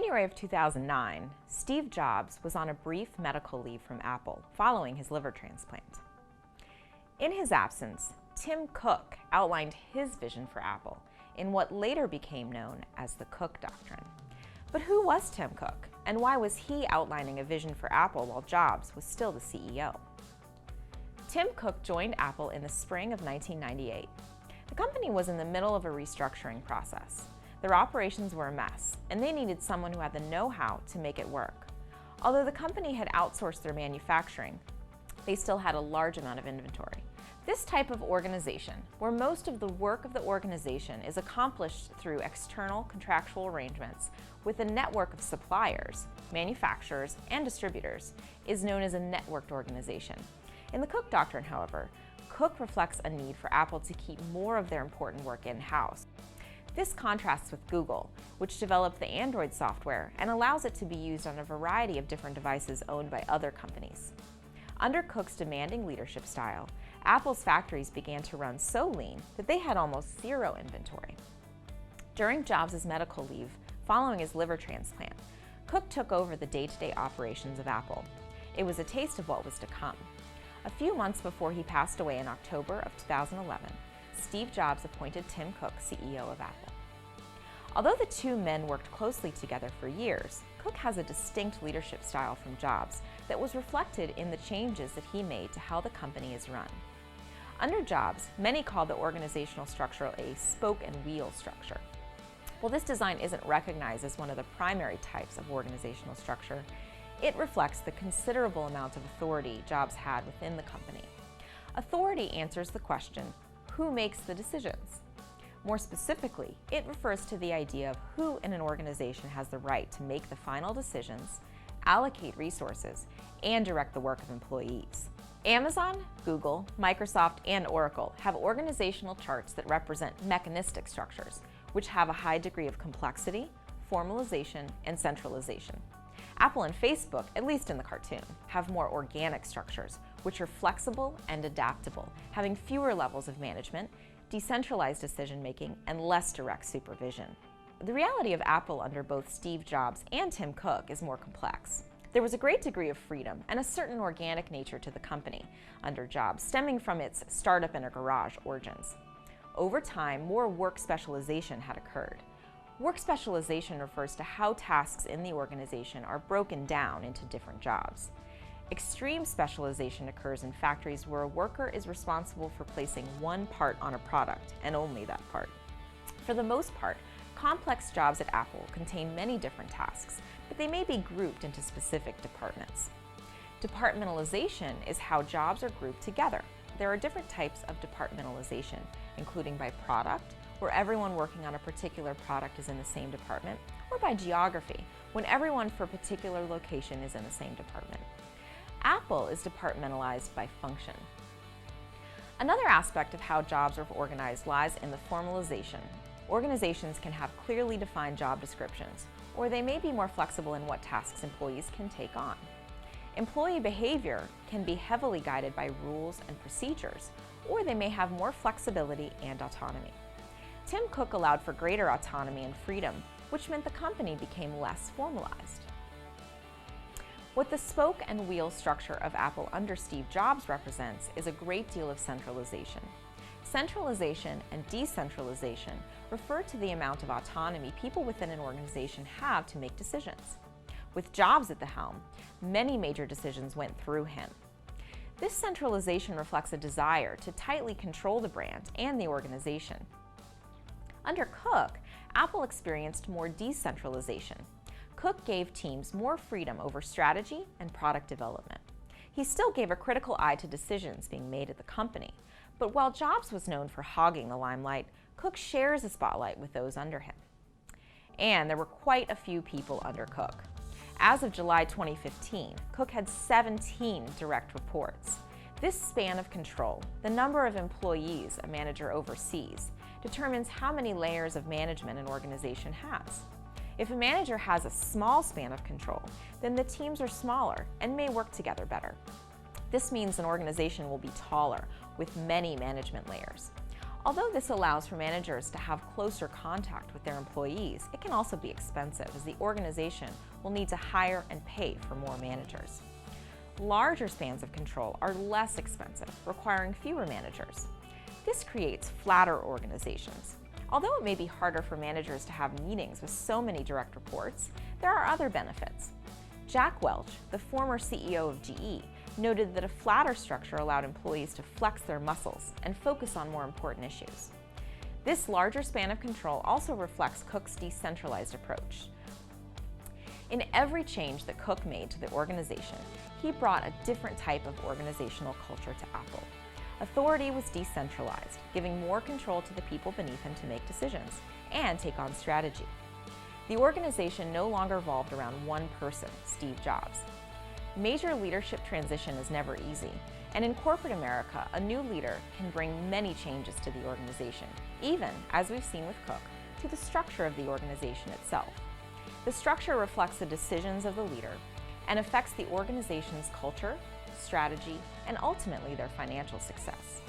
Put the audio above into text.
January of 2009, Steve Jobs was on a brief medical leave from Apple following his liver transplant. In his absence, Tim Cook outlined his vision for Apple in what later became known as the Cook Doctrine. But who was Tim Cook, and why was he outlining a vision for Apple while Jobs was still the CEO? Tim Cook joined Apple in the spring of 1998. The company was in the middle of a restructuring process. Their operations were a mess, and they needed someone who had the know-how to make it work. Although the company had outsourced their manufacturing, they still had a large amount of inventory. This type of organization, where most of the work of the organization is accomplished through external contractual arrangements with a network of suppliers, manufacturers, and distributors, is known as a networked organization. In the Cook Doctrine, however, Cook reflects a need for Apple to keep more of their important work in-house. This contrasts with Google, which developed the Android software and allows it to be used on a variety of different devices owned by other companies. Under Cook's demanding leadership style, Apple's factories began to run so lean that they had almost zero inventory. During Jobs' medical leave, following his liver transplant, Cook took over the day-to-day operations of Apple. It was a taste of what was to come. A few months before he passed away in October of 2011, Steve Jobs appointed Tim Cook CEO of Apple. Although the two men worked closely together for years, Cook has a distinct leadership style from Jobs that was reflected in the changes that he made to how the company is run. Under Jobs, many call the organizational structure a spoke and wheel structure. While this design isn't recognized as one of the primary types of organizational structure, it reflects the considerable amount of authority Jobs had within the company. Authority answers the question, who makes the decisions? More specifically, it refers to the idea of who in an organization has the right to make the final decisions, allocate resources, and direct the work of employees. Amazon, Google, Microsoft, and Oracle have organizational charts that represent mechanistic structures, which have a high degree of complexity, formalization, and centralization. Apple and Facebook, at least in the cartoon, have more organic structures, which are flexible and adaptable, having fewer levels of management, decentralized decision-making, and less direct supervision. The reality of Apple under both Steve Jobs and Tim Cook is more complex. There was a great degree of freedom and a certain organic nature to the company under Jobs, stemming from its startup in a garage origins. Over time, more work specialization had occurred. Work specialization refers to how tasks in the organization are broken down into different jobs. Extreme specialization occurs in factories where a worker is responsible for placing one part on a product, and only that part. For the most part, complex jobs at Apple contain many different tasks, but they may be grouped into specific departments. Departmentalization is how jobs are grouped together. There are different types of departmentalization, including by product, where everyone working on a particular product is in the same department, or by geography, when everyone for a particular location is in the same department. Apple is departmentalized by function. Another aspect of how jobs are organized lies in the formalization. Organizations can have clearly defined job descriptions, or they may be more flexible in what tasks employees can take on. Employee behavior can be heavily guided by rules and procedures, or they may have more flexibility and autonomy. Tim Cook allowed for greater autonomy and freedom, which meant the company became less formalized. What the spoke and wheel structure of Apple under Steve Jobs represents is a great deal of centralization. Centralization and decentralization refer to the amount of autonomy people within an organization have to make decisions. With Jobs at the helm, many major decisions went through him. This centralization reflects a desire to tightly control the brand and the organization. Under Cook, Apple experienced more decentralization. Cook gave teams more freedom over strategy and product development. He still gave a critical eye to decisions being made at the company, but while Jobs was known for hogging the limelight, Cook shares the spotlight with those under him. And there were quite a few people under Cook. As of July 2015, Cook had 17 direct reports. This span of control, the number of employees a manager oversees, determines how many layers of management an organization has. If a manager has a small span of control, then the teams are smaller and may work together better. This means an organization will be taller with many management layers. Although this allows for managers to have closer contact with their employees, it can also be expensive as the organization will need to hire and pay for more managers. Larger spans of control are less expensive, requiring fewer managers. This creates flatter organizations. Although it may be harder for managers to have meetings with so many direct reports, there are other benefits. Jack Welch, the former CEO of GE, noted that a flatter structure allowed employees to flex their muscles and focus on more important issues. This larger span of control also reflects Cook's decentralized approach. In every change that Cook made to the organization, he brought a different type of organizational culture to Apple. Authority was decentralized, giving more control to the people beneath him to make decisions and take on strategy. The organization no longer revolved around one person, Steve Jobs. Major leadership transition is never easy, and in corporate America, a new leader can bring many changes to the organization, even, as we've seen with Cook, to the structure of the organization itself. The structure reflects the decisions of the leader and affects the organization's culture, strategy, and ultimately their financial success.